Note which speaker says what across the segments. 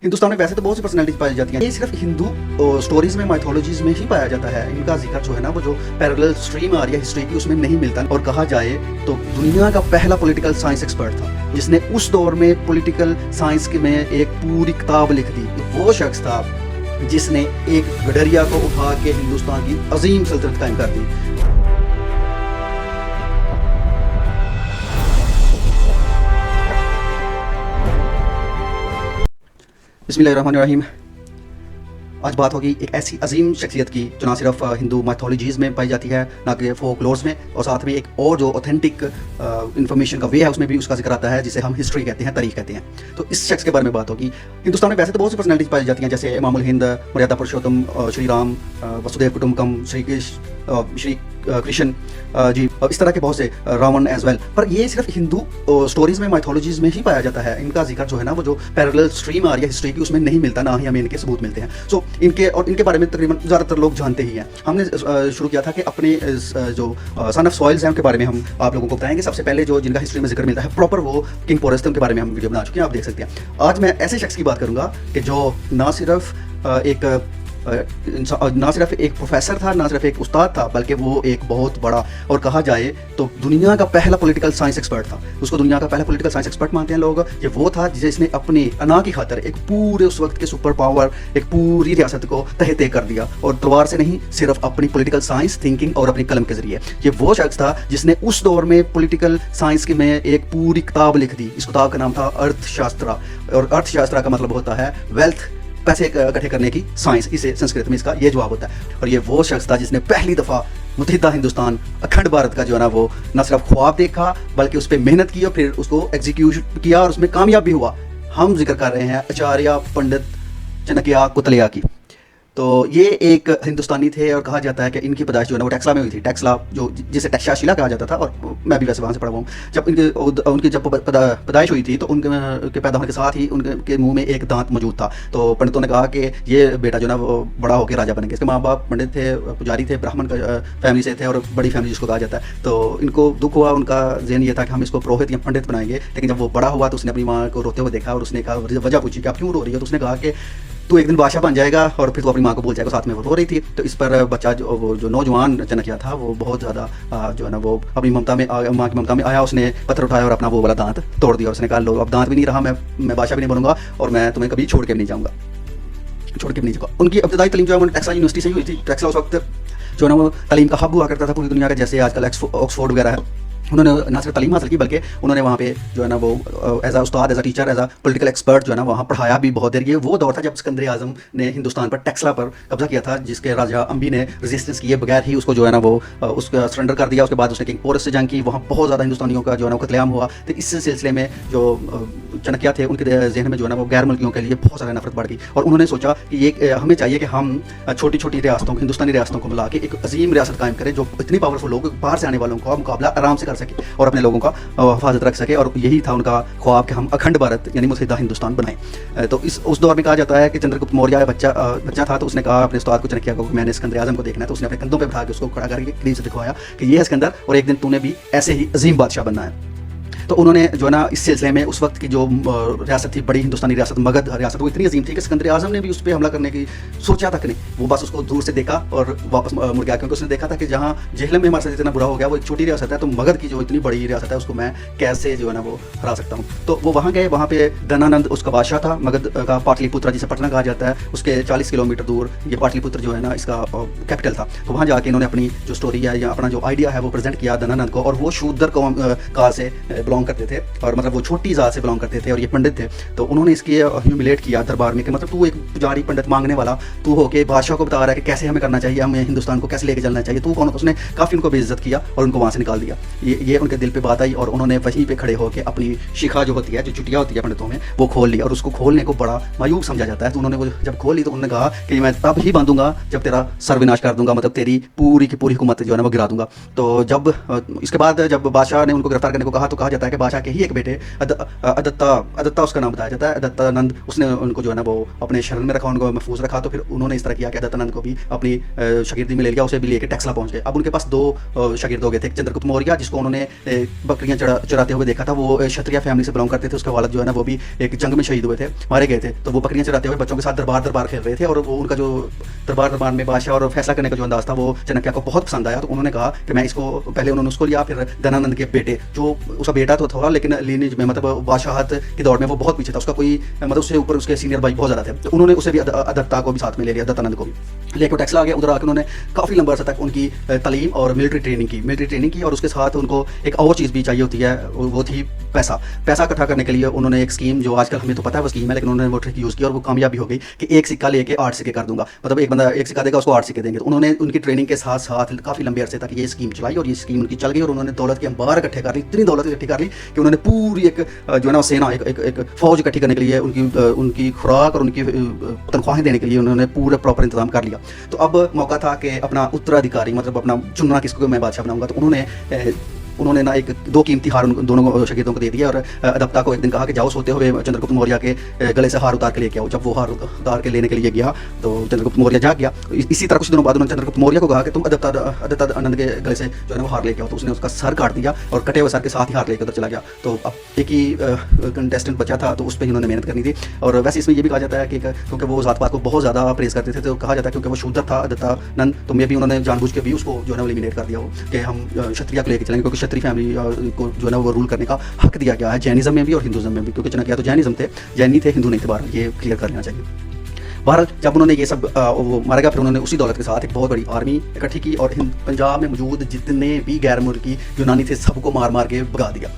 Speaker 1: हिंदुस्तान में वैसे तो बहुत सी पर्सनैलिटीज पाई जाती हैं, ये सिर्फ हिंदू स्टोरीज में, माइथोलॉजीज में ही पाया जाता है। इनका जिक्र जो है ना वो जो पैरेलल स्ट्रीम आ रही है हिस्ट्री की उसमें नहीं मिलता। और कहा जाए तो दुनिया का पहला पॉलिटिकल साइंस एक्सपर्ट था जिसने उस दौर में पॉलिटिकल साइंस में एक पूरी किताब लिख दी। वो शख्स था जिसने एक गडरिया को उठा के हिंदुस्तान की अजीम सल्तनत कायम कर दी। बिस्मिल्लाहिर्रहमानिर्रहीम। आज बात होगी एक ऐसी अजीम शख्सियत की जो ना सिर्फ हिंदू माइथोलॉजीज़ में पाई जाती है, ना कि फोकलोर्स में, और साथ में एक और जो ऑथेंटिक इन्फॉर्मेशन का वे है उसमें भी उसका जिक्र आता है, जिसे हम हिस्ट्री कहते हैं, तारीख कहते हैं। तो इस शख्स के बारे में बात होगी। हिंदुस्तान में वैसे तो बहुत सी पर्सनैलिटीज पाई जाती हैं, जैसे इमामुल हिंद, मर्यादा पुरुषोत्तम, श्री राम, वसुदेव कुटुंबकम, श्री कृष्ण जी, इस तरह के बहुत से, रावण एज वेल। पर ये सिर्फ हिंदू स्टोरीज में, माइथोलॉजीज में ही पाया जाता है। इनका जिक्र जो है ना वो जो पैरेलल स्ट्रीम आ रही है हिस्ट्री की उसमें नहीं मिलता, ना ही हमें इनके सबूत मिलते हैं। सो इनके बारे में तकरीबन ज़्यादातर लोग जानते ही हैं। हमने शुरू किया था कि अपने जो सन ऑफ सॉइल्स हैं उनके बारे में हम आप लोगों को बताएंगे। सबसे पहले जो जिनका हिस्ट्री में जिक्र मिलता है प्रॉपर, वो किंग पोरस थे, उनके बारे में हम वीडियो बना चुके हैं, आप देख सकते हैं। आज मैं ऐसे शख्स की बात करूंगा कि जो ना सिर्फ एक प्रोफेसर था, ना सिर्फ एक उस्ताद था, बल्कि वो एक बहुत बड़ा, और कहा जाए तो दुनिया का पहला पॉलिटिकल साइंस एक्सपर्ट था। उसको दुनिया का पहला पॉलिटिकल साइंस एक्सपर्ट मानते हैं लोग। ये वो था जिसने अपनी अना की खातर एक पूरे उस वक्त के सुपर पावर, एक पूरी रियासत को तहते कर दिया, और तलवार से नहीं, सिर्फ अपनी पॉलिटिकल साइंस थिंकिंग और अपनी कलम के जरिए। ये वो शख्स था जिसने उस दौर में पॉलिटिकल साइंस में एक पूरी किताब लिख दी। इस किताब का नाम था अर्थशास्त्र, और अर्थशास्त्र का मतलब होता है वेल्थ, पैसे इकट्ठे करने की साइंस। इसे संस्कृत में इसका ये जवाब होता है। और ये वो शख्स था जिसने पहली दफ़ा मुत्तहिदा हिंदुस्तान, अखंड भारत का जो है ना वो न सिर्फ ख्वाब देखा, बल्कि उस पर मेहनत की और फिर उसको एग्जीक्यूट किया, और उसमें कामयाब भी हुआ। हम जिक्र कर रहे हैं आचार्य पंडित चाणक्य कौटिल्य की। तो ये एक हिंदुस्तानी थे, और कहा जाता है कि इनकी पैदाइश जो है ना वो टेक्सला में हुई थी। टेक्सला जो जिसे तक्षशिला कहा जाता था, और मैं भी वैसे वहाँ से पढ़ा हुआ हूँ। जब उनकी जब पैदाइश हुई थी तो उनके पैदा होने के साथ ही उनके मुंह में एक दांत मौजूद था। तो पंडितों ने कहा कि ये बेटा जो है ना वो बड़ा होकर राजा बनेंगे। इसके माँ बाप पंडित थे, पुजारी थे, ब्राह्मण फैमिली से थे, और बड़ी फैमिली जिसको कहा जाता है। तो इनको दुख हुआ, उनका ज़हन ये था कि हम इसको पुरोहित या पंडित बनाएंगे। लेकिन जब वो बड़ा हुआ तो उसने अपनी माँ को रोते हुए देखा, और उसने कहा, वजह पूछी कि आप क्यों रो रही हो? तो उसने कहा कि तू एक दिन बादशाह बन जाएगा, और फिर तू अपनी माँ को बोल जाएगा। साथ में वो रो रही थी। तो इस पर बच्चा जो नौजवान चाणक्य था वो बहुत ज़्यादा जो है ना वो अपनी ममता में, माँ की ममता में आया। उसने पत्थर उठाया और अपना वो वाला दांत तोड़ दिया। उसने कहा, लो अब दांत भी नहीं रहा, मैं बादशाह भी नहीं बनूंगा, और मैं तुम्हें कभी छोड़ के भी नहीं जाऊँगा, छोड़ के भी नहीं जाऊँगा। उनकी इब्तदाई तालीम जो है वो टेक्सला यूनिवर्सिटी से ही हुई थी। टेक्सला उस वक्त जो है ना वो तालीम का हब हुआ करता था पूरी दुनिया का, जैसे आजकल ऑक्सफोर्ड वगैरह है। उन्होंने ना सिर्फ तालीम हासिल की, बल्कि उन्होंने वहाँ पे जो है ना वो एज आ उस्ताद, एज आ टीचर, एज आ पॉलिटिकल एक्सपर्ट जो है ना वहाँ पढ़ाया भी बहुत देर। ये वो दौर था जब सिकंदर आजम ने हिंदुस्तान पर, टेक्सला पर कब्जा किया था, जिसके राजा अम्बी ने रेजिस्टेंस किए बगैर ही उसको जो है ना वो उसका सरेंडर कर दिया। उसके बाद उसने किंग पोरस से जंग की, वहाँ बहुत ज़्यादा हिंदुस्तानियों का जो है ना कत्लेआम हुआ। तो इस सिलसिले में जो चाणक्य थे उनके जहन में जो है ना वो गैर मुल्कियों के लिए बहुत ज़्यादा नफरत बढ़ गई, और उन्होंने सोचा कि ये हमें चाहिए कि हम छोटी छोटी रियासतों को, हिंदुस्तानी रियासतों को मिला के एक अजीम रियासत कायम करें जो इतनी पावरफुल लोग बाहर से आने वालों का मुकाबला आराम से कर सके और अपने लोगों का हिफाजत रख सके। और यही था उनका ख्वाब कि हम अखंड भारत यानी मुत्तहिदा हिंदुस्तान बनाएं। तो उस दौर में कहा जाता है कि चंद्रगुप्त मौर्य बच्चा था, तो उसने कहा अपने उस्ताद को, चाणक्य को, मैंने सिकंदर आजम को देखना है। तो उसने अपने कंधों पर बिठा के उसको खड़ा करके करीब से दिखवाया कि ये है सिकंदर, और एक दिन तूने भी ऐसे ही अजीम बादशाह बनना है। तो उन्होंने जो है ना इस सिलसिले में उस वक्त की जो रियासत थी, बड़ी हिंदुस्तानी रियासत, मगध रियासत, वो इतनी अजीम थी कि सिकंदर आजम ने भी उस पर हमला करने की सोचा तक नहीं। वो बस उसको दूर से देखा और वापस मुड़ गया, क्योंकि उसने देखा था कि जहाँ जेहलम में हमारे साथ इतना बुरा हो गया, वो एक छोटी रियासत है, तो मगध की जो इतनी बड़ी रियासत है उसको मैं कैसे जो है ना वो हरा सकता हूँ। तो वो वहाँ गए। वहाँ पे धनानंद उसका बादशाह था, मगध का पाटलिपुत्र जिसे पटना कहा जाता है, उसके 40 किलोमीटर दूर ये पाटलिपुत्र जो है ना इसका कैपिटल था। तो वहाँ जाके इन्होंने अपनी जो स्टोरी है या अपना जो आइडिया है वो प्रेजेंट किया धनानंद को। और वो शूद्र काल से बिलोंग करते थे, और मतलब वो छोटी जात से बिलोंग करते थे, और ये पंडित थे। तो उन्होंने इसकी ह्यूमिलेट किया दरबार में कि मतलब तू एक पुजारी पंडित मांगने वाला, तू होके बादशाह को बता रहा है कि कैसे हमें करना चाहिए, हमें हिंदुस्तान को कैसे लेके चलना चाहिए, तू कौन? उसने काफ़ी उनको बेइज्जत किया और उनको वहाँ से निकाल दिया। ये उनके दिल पे बात आई, और उन्होंने वहीं पे खड़े होकर अपनी शिखा जो होती है, जो चुटिया होती है पंडितों में, वो खोल ली। और उसको खोलने को बड़ा मायूब समझा जाता है। तो उन्होंने वो जब खोल ली तो उन्होंने कहा कि मैं तब ही बांधूंगा जब तेरा सर्वनाश कर दूंगा, मतलब तेरी पूरी की पूरी हुकूमत जो है ना वो गिरा दूंगा। तो जब इसके बाद जब बादशाह ने उनको गिरफ्तार करने को कहा, तो कहा जाता है है कि बादशाह के ही एक बेटे अदत्ता उसका नाम बताया जाता है, अदत्तानंद, उसने उनको जो है ना वो अपने शरण में रखा, उनको महफूज रखा। तो फिर उन्होंने इस तरह किया कि अदत्तानंद को भी अपनी शागिर्दी में ले लिया, उसे भी लेकर टेक्सला पहुंच गए। अब उनके पास दो शागिर्द हो गए थे, चंद्रगुप्त मौर्य जिसको उन्होंने बकरियां चराते हुए देखा था, वो क्षत्रिय फैमिली से बिलोंग करते थे, उसके वालिद जो है ना वो भी एक जंग में शहीद हुए थे, मारे गए थे। तो वो बकरियां चराते हुए बच्चों के साथ दरबार खेल रहे थे, और वो उनका जो दरबार में बादशाह और फैसला करने का जो अंदाज था वो चाणक्य को बहुत पसंद आया। तो उन्होंने कहा कि मैं इसको, पहले उन्होंने उसको लिया, फिर धनानंद के बेटे, जो उसका बेटा तो था लेकिन लीनेज में मतलब बादशाहत की दौड़ में वो बहुत पीछे था, उसका कोई मतलब उससे ऊपर उसके सीनियर भाई बहुत ज़्यादा थे। तो उन्होंने उसे भी अदत्ता को भी साथ में ले लिया, दत्तानंद को भी लेकर टेक्सला आ गया। उधर आकर उन्होंने काफ़ी लंबा अर्सा तक उनकी तालीम और मिलिट्री ट्रेनिंग की, और उसके साथ उनको एक और चीज़ भी चाहिए होती है, वो थी पैसा इकट्ठा करने के लिए उन्होंने एक स्कीम, जो आजकल हमें तो पता है वो स्कीम है, लेकिन उन्होंने वो ट्रिक यूज़ किया और वो कामयाबी हो गई कि एक सिक्का लेके 8 सिक्के कर दूंगा, मतलब एक बंदा एक सिक्का देगा उसको 8 सिक्के देंगे। तो उन्होंने उनकी ट्रेनिंग के साथ साथ काफ़ी लंबे अरसे तक ये स्कीम चलाई, और ये स्कीम उनकी चल गई, और उन्होंने दौलत के अंबार इकट्ठे कर ली, इतनी दौलत इकट्ठी कर ली कि उन्होंने पूरी एक जो है ना सेना, एक फौज इकट्ठी करने के लिए उनकी खुराक और उनकी तनख्वाहें देने के लिए उन्होंने पूरा प्रॉपर इंतजाम कर लिया। तो अब मौका था कि अपना उत्तराधिकारी, मतलब अपना चुनना किसको मैं बादशाह बनाऊंगा। तो उन्होंने ना एक दो कीमती हार दोनों शागिर्दों को दे दिया, और अदत्ता को एक दिन कहा कि जाओ सोते हुए चंद्रगुप्त मौर्य के गले से हार उतार के लेके आओ। जब वो हार उतार के लेने के लिए गया तो चंद्रगुप्त मौर्य जाग गया। इसी तरह कुछ दिनों बाद उन्होंने चंद्रगुप्त मौर्य को कहा कि तुम अदत्तानंद के गले से जो है ना वो हार लेके आओ। तो उसने उसका सर काट दिया और कटे हुए सर के साथ ही हार लेकर उधर चला गया। तो अब एक ही कंटेस्टेंट बचा था, तो उस पर ही उन्होंने मेहनत करनी थी। और वैसे इसमें ये भी कहा जाता है कि क्योंकि वो जात पात को बहुत ज़्यादा प्रेस करते थे, तो कहा जाता है क्योंकि वो शूद्र था अदत्तानंद, तो मे भी उन्होंने जानबूझ के भी उसको जो है ना एलिमिनेट कर दिया हो कि हम क्षत्रिय को लेकर चलेंगे, क्योंकि क्षत्रिय फैमिली को जो है ना वो रूल करने का हक दिया गया है जैनिज्म में भी और हिंदुज्म में भी, क्योंकि चाणक्य तो जैनिज्म थे, जैनी थे, हिंदू नहीं थे। बाहर ये क्लियर कर लेना चाहिए। बहरहाल जब उन्होंने ये सब वो मारा गया, फिर उन्होंने उसी दौलत के साथ एक बहुत बड़ी आर्मी इकट्ठी की और पंजाब में मौजूद जितने भी गैर मुल्की यूनानी थे सबको मार के भगा दिया।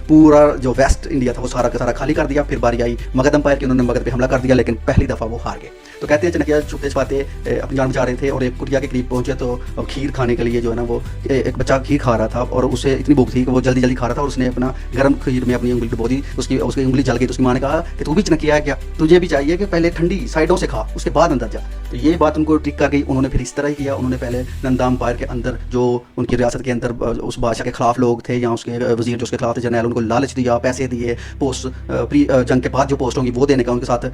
Speaker 1: पूरा जो वेस्ट इंडिया था वो सारा का सारा खाली कर दिया। फिर बारी आई मगध अंपायर की, उन्होंने मगध पे हमला कर दिया, लेकिन पहली दफ़ा वो हार गए। तो कहते हैं चाणक्य छुपते छुपाते अपनी जान बचा रहे थे और एक कुटिया के करीब पहुंचे, तो खीर खाने के लिए जो है ना वो एक बच्चा खीर खा रहा था, और उसे इतनी भूख थी कि वो जल्दी खा रहा था, और उसने अपना गर्म खीर में अपनी उंगली डुबो दी, उसकी उंगली जल गई। तो उसकी माँ ने कहा कि तू भी चाणक्य है क्या, तुझे भी चाहिए कि पहले ठंडी साइडों से खा, उसके बाद अंदर जा। तो ये बात उनको टिक कर गई। उन्होंने फिर इस तरह ही किया, उन्होंने पहले नंदा अंपायर के अंदर जो उनकी रियासत के अंदर उस बादशाह के खिलाफ लोग थे या उसके वजीर जो उसके खिलाफ थे, जर्नैल, उनको लालच दिया, पैसे दिए, पोस्ट प्री जंग के बाद जो पोस्ट होंगी वो देने का उनके साथ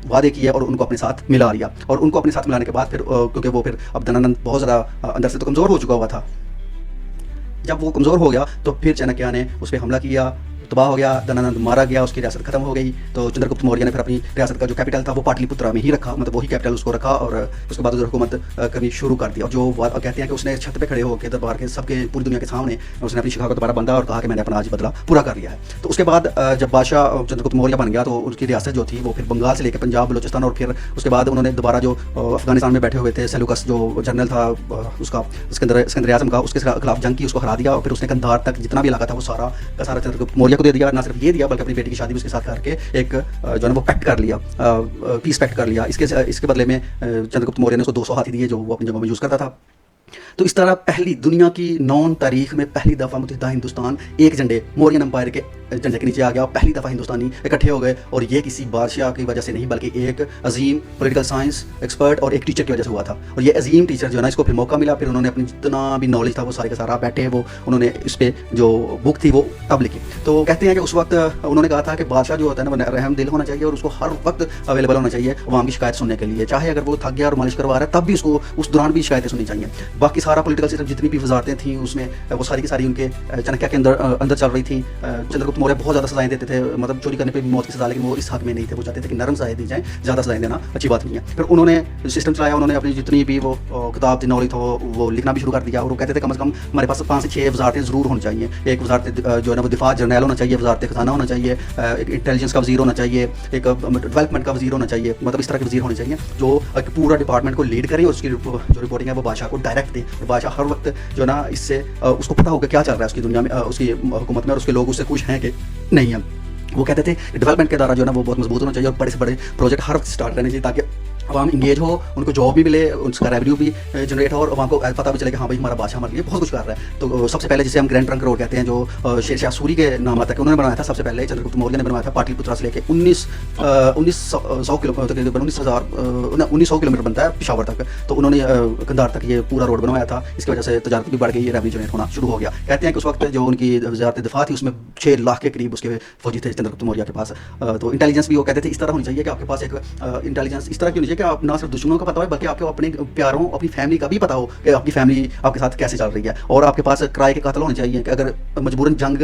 Speaker 1: वादे किए, और उनको अपने साथ मिला लिया। और उनको अपने साथ मिलाने के बाद फिर क्योंकि वो फिर अब धनानंद बहुत ज़्यादा अंदर से तो कमज़ोर हो चुका हुआ था, जब वो कमज़ोर हो गया तो फिर चाणक्य ने उस पर हमला किया, तबाह हो गया, धनानंद मारा गया, उसकी रियासत खत्म हो गई। तो चंद्रगुप्त मौर्य ने फिर अपनी रियासत का जो कैपिटल था वो पाटलिपुत्रा में ही रखा, मतलब वही कैपिटल उसको रखा, और उसके बाद उधर हुकूमत करनी शुरू कर दिया। जो कहते हैं कि उसने छत पे खड़े होकर दरबार के सबके पूरी दुनिया के सामने उसने अपनी शिखा को दोबारा बांधा और कहा कि मैंने अपना आज बदला पूरा कर लिया है। तो उसके बाद जब बादशाह चंद्रगुप्त मौर्य बन गया तो उसकी रियासत जो थी वो फिर बंगाल से लेकर पंजाब, बलोचिस्तान, और फिर उसके बाद उन्होंने दोबारा जो अफगानिस्तान में बैठे हुए थे सेलुकस जो जनरल था उसका सिकंदर आज़म का, उसके खिलाफ जंग की, उसको हरा दिया, और फिर उसने कंधार तक जितना भी इलाका था वो सारा का सारा चंद्रगुप्त मौर्य को दे दिया। ना सिर्फ ये दिया बल्कि अपनी बेटी की शादी भी उसके साथ करके एक जो है वो पैक्ट कर लिया, पीस पैक्ट कर लिया। इसके बदले में चंद्रगुप्त मौर्य ने उसको 200 हाथी दिए जो वो अपनी जगह में यूज़ करता था। तो इस तरह पहली दुनिया की 9 तारीख में पहली दफ़ा मुत्तहिदा हिंदुस्तान एक झंडे मौर्यन एम्पायर के झंडे के नीचे आ गया। पहली दफ़ा हिंदुस्तानी इकट्ठे हो गए, और ये किसी बादशाह की वजह से नहीं बल्कि एक अजीम पॉलिटिकल साइंस एक्सपर्ट और एक टीचर की वजह से हुआ था। और ये अजीम टीचर जो है ना, इसको फिर मौका मिला, फिर उन्होंने अपनी जितना भी नॉलेज था वो सारे का सारा बैठे वो उन्होंने इस पर जो बुक थी वो तब लिखी। तो कहते हैं कि उस वक्त उन्होंने कहा था कि बादशाह जो होता है ना वो रहम दिल होना चाहिए और उसको हर वक्त अवेलेबल होना चाहिए अवाम की शिकायत सुनने के लिए, चाहे अगर वो थक गया और मालिश करवा रहा है तब भी उसको उस दौरान भी शिकायतें सुननी चाहिए। बाकी सारा पॉलिटिकल सिस्टम जितनी भी वजारतें थी उसमें वो सारी की सारी उनके चाणक्य के अंदर चल रही थी। चंद्रगुप्त मौर्य बहुत ज़्यादा सजाएं देते थे, मतलब चोरी करने पे भी मौत की सजा, लेकिन वो इस हक में नहीं थे। वो चाहते थे कि नरम सजाएं दी जाए, ज़्यादा सजाएं देना अच्छी बात नहीं है। फिर उन्होंने सिस्टम चलाया, उन्होंने अपनी जितनी भी वो किताब थी, नॉलेज था वो लिखना भी शुरू कर दिया। और वो कहते थे कम से कम हमारे पास 5 से 6 वजारतें ज़रूर होनी चाहिए। एक वजारत जो है ना वो दिफा जर्नैल होना चाहिए, वजारत खजाना होना चाहिए, एक इंटेलिजेंस का वजीर होना चाहिए, एक डेवलपमेंट का वजीर होना चाहिए, मतलब इस तरह के वजीर होने चाहिए जो एक पूरा डिपार्टमेंट को लीड करें और उसकी जो रिपोर्टिंग है वो बादशाह को डायरेक्ट दे। और बादशाह हर वक्त जो है ना इससे उसको पता होगा क्या चल रहा है उसकी दुनिया में, उसकी हुकूमत में, और उसके लोग उससे खुश हैं कि नहीं है। वो कहते थे डेवलपमेंट के द्वारा जो है ना वो बहुत मजबूत होना चाहिए और बड़े से बड़े प्रोजेक्ट हर वक्त स्टार्ट रहने चाहिए ताकि अवाम इंगेज हो, उनको जॉब भी मिले, उसका रेवेन्यू भी जनरेट हो और अवाम को पता भी चले कि हाँ भाई हमारा बादशाह हमारे लिए बहुत कुछ कर रहा है। तो सबसे पहले जिसे हम ग्रैंड ट्रंक रोड कहते हैं, जो शेरशाह सूरी के नाम आता है, उन्होंने बनवाया था सबसे पहले, चंद्रगुप्त मौर्य ने बनवाया था पाटलिपुत्रा से लेके 1900 किलोमीटर, तकरीबन 1900 किलोमीटर बनता है पिशावर तक। तो उन्होंने कंधार तक ये पूरा रोड बनवाया था। इसकी वजह से तजारत भी बढ़ गई, रेवेन्यू जनरेट होना शुरू हो गया। कहते हैं कि उस वक्त जो उनकी वज़ारत दिफा थी उसमें 6 लाख के करीब उसके फौजी थे चंद्रगुप्त मौर्य के पास। तो इंटेलिजेंस भी वो कहते थे इस तरह होनी चाहिए कि आपके पास एक इंटेलिजेंस इस तरह की होनी चाहिए कि आप ना सिर्फ दुश्मनों का पता हो बल्कि आपको अपने प्यारों, अपनी फैमिली का भी पता हो कि आपकी फैमिली आपके साथ कैसे चल रही है। और आपके पास किराए के कातिल होने चाहिए कि अगर मजबूरन जंग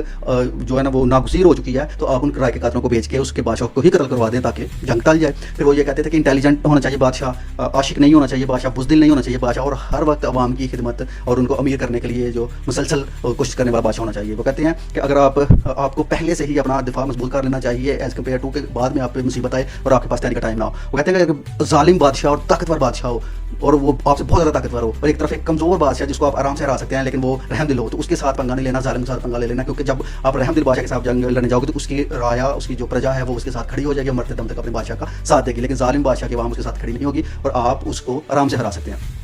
Speaker 1: जो है ना वो नागुज़ीर हो चुकी है तो आप उन किराए के कातिलों को बेच के उसके बादशाह को ही कत्ल करवा दें ताकि जंग टल जाए। फिर वो ये कहते थे कि इंटेलिजेंट होना चाहिए बादशाह, आशिक नहीं होना चाहिए बादशाह, बुज़दिल नहीं होना चाहिए बादशाह, और हर वक्त अवाम की खिदमत और उनको अमीर करने के लिए जो मुसलसल कोशिश करने वाला बादशाह होना चाहिए। वो कहते हैं कि अगर आपको पहले से ही अपना दिफा मजबूत कर लेना चाहिए एज़ कम्पेयर टू के बाद में आप पे मुसीबत आए और आपके पास तैयारी का टाइम ना हो। वो कहते हैं कि अगर जालिम बादशाह और ताकतवर बादशाह हो और वो आपसे बहुत ज़्यादा ताकतवर हो और एक तरफ एक कमज़ोर बादशाह जिसको आप आराम से हरा सकते हैं लेकिन वो रहमदिल हो, तो उसके साथ पंगा नहीं लेना, जालिम के साथ पंगा ले लेना, क्योंकि जब आप रहमदिल बादशाह के साथ जंग लड़ने जाओगे तो उसकी राया, उसकी जो प्रजा है वो उसके साथ खड़ी हो जाएगी, मरते दम तक अपने बादशाह का साथ देगी। लेकिन जालिम बादशाह की आवाम उसके साथ खड़ी नहीं होगी और आप उसको आराम से हरा सकते हैं।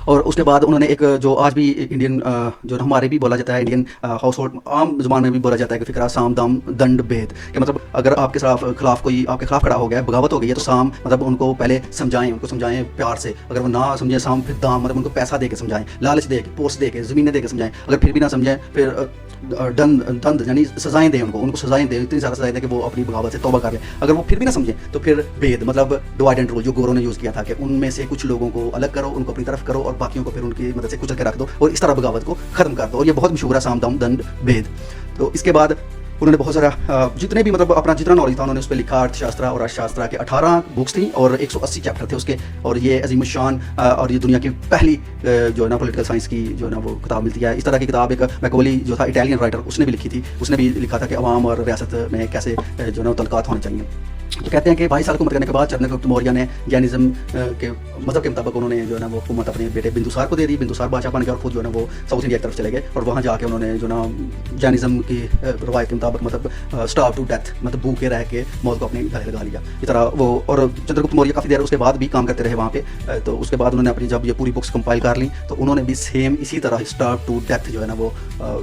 Speaker 1: और उसके बाद उन्होंने एक जो आज भी इंडियन जो हमारे भी बोला जाता है, इंडियन हाउस होल्ड आम ज़ुबान में भी बोला जाता है कि फिक्रा साम दाम दंड भेद, कि मतलब अगर आपके खिलाफ कोई आपके खिलाफ खड़ा हो गया, बगावत हो गई है, तो साम मतलब उनको पहले समझाएं प्यार से, अगर वो ना समझें साम फिर दाम मतलब उनको पैसा दे के समझाएं, लालच दे के, पोस्ट दे के, ज़मीनें दे के समझाएं। अगर फिर भी ना समझें फिर दंड यानी सजाएं दें, उनको सजाएं दें, इतनी ज़्यादा सजाएं दें कि वो अपनी बगावत से तौबा कर लें। अगर वो फिर भी ना समझें तो फिर भेद मतलब डिवाइड एंड रूल जो गोरों ने यूज़ किया था कि उनमें से कुछ लोगों को अलग करो, उनको अपनी तरफ करो और बाकियों को फिर उनकी मदद से कुचल के रख दो और इस तरह बगावत को खत्म कर दो। और ये बहुत मशहूर है साम दाम दंड भेद। तो इसके बाद उन्होंने बहुत सारा जितने भी मतलब अपना जितना नॉलेज था उन्होंने उस पर लिखा। अर्थशास्त्र और अर्थशास्त्र के 18 बुक्स थी और 180 चैप्टर थे उसके। और ये अजीम शान और ये दुनिया की पहली जो है ना पॉलिटिकल साइंस की जो है ना वो किताब मिलती है। इस तरह की किताब एक मैकोली जो था इटालियन राइटर उसने भी लिखी थी। उसने भी लिखा था कि अवाम और रियासत में कैसे जो है ना तल्कात होने चाहिए। तो कहते हैं कि 22 साल की उम्र करने के बाद चंद्रगुप्त मौर्य ने जैनिज्म के मज़हब के मुताबिक उन्होंने जो है ना वो हुकूमत अपने बेटे बिंदुसार को दे दी। बिंदुसार बादशाह बन गया और खुद जो है ना वो साउथ इंडिया की तरफ चले गए और वहाँ जाके उन्होंने जो ना जैनिज्म की रवायत के मुताबिक मतलब स्टार्व टू डेथ मतलब भूखे रह के मौत को अपने गले लगा लिया। इस तरह वो और चंद्रगुप्त मौर्य काफ़ी देर उसके बाद भी काम करते रहे वहाँ पे। तो उसके बाद उन्होंने अपनी जब ये पूरी बुक्स कंपाइल कर ली तो उन्होंने भी सेम इसी तरह स्टार्व टू डेथ जो है ना वो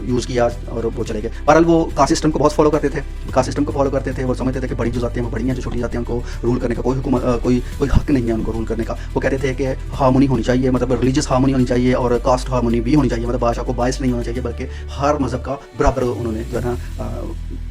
Speaker 1: यूज़ किया और वो चले गए। बहरहाल वो कास्ट सिस्टम को बहुत फॉलो करते थे, कास्ट सिस्टम को फॉलो करते थे। वो समझते थे कि बड़ी जो जातियाँ वो बड़ी हैं, जो छोटी जातियाँ उनको रूल करने का कोई हक नहीं है उनको रूल करने का। वो कहते थे कि हार्मोनी होनी चाहिए, मतलब रिलीजियस हार्मोनी होनी चाहिए और कास्ट हार्मोनी भी होनी चाहिए, मतलब बादशाह को बायस नहीं होना चाहिए बल्कि हर मज़हब का बराबर उन्होंने जो है ना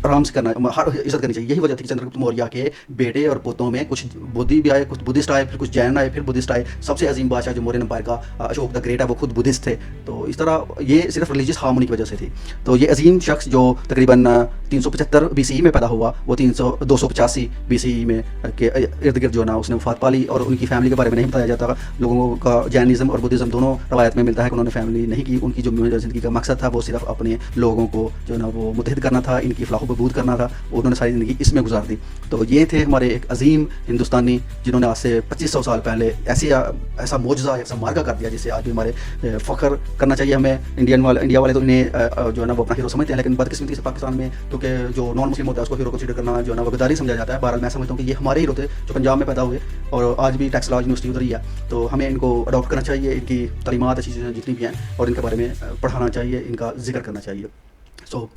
Speaker 1: आराम से करना, हर इज्जत करनी चाहिए। यही वजह थी कि चंद्रगुप्त मौर्य के बेटे और पोतों में कुछ बुद्धि भी आए, कुछ बुद्धिस्ट आए, फिर कुछ जैन आए, फिर बुद्धिस्ट आए। सबसे अजीम बादशाह जो मौर्य एम्पायर का अशोक द ग्रेट है वो खुद बुद्धिस्ट थे। तो इस तरह ये सिर्फ रिलीजियस हार्मोनी की वजह से थी। तो ये अजीम शख्स जो तकरीबन 375 BCE में पैदा हुआ वो 285 BCE में के इर्द गिर्द जो ना उसने वफात पाली। और उनकी फैमिली के बारे में नहीं बताया जाता। लोगों का जैनिज़्म और बुद्धिज़्म दोनों रवायत में मिलता है कि उन्होंने फैमिली नहीं की। उनकी जो ज़िंदगी का मकसद था वो सिर्फ अपने लोगों को जो ना वो मुत्तहिद करना था, इनकी फलाह बहबूद करना था। उन्होंने सारी ज़िंदगी इसमें गुजार दी। तो ये थे हमारे एक अजीम हिंदुस्तानी जिन्होंने आज से 2500 साल पहले ऐसा मोजज़ा, ऐसा मार्का कर दिया जिससे आज भी हमारे फ़ख्र करना चाहिए हमें। इंडिया वाले तो इन्हें जो है ना वो अपना हीरो समझते हैं, लेकिन बदकिस्मती से पाकिस्तान में क्योंकि जो नॉन मुस्लिम होता है उसको हीरो कंसीडर करना जो है ना वो गद्दारी समझा जाता है। बहरहाल मैं समझता हूँ कि ये हमारे हीरो थे जो पंजाब में पैदा हुए और आज भी टेक्स लॉ यूनिवर्सिटी उधर ही है। तो हमें इनको अडॉप्ट करना चाहिए, इनकी तालीमात अच्छी चीज़ें जितनी भी हैं और इनके बारे में पढ़ाना चाहिए, इनका जिक्र करना चाहिए। So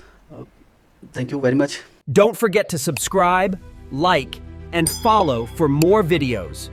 Speaker 1: thank you very much.
Speaker 2: Don't forget to subscribe, like, and follow for more videos.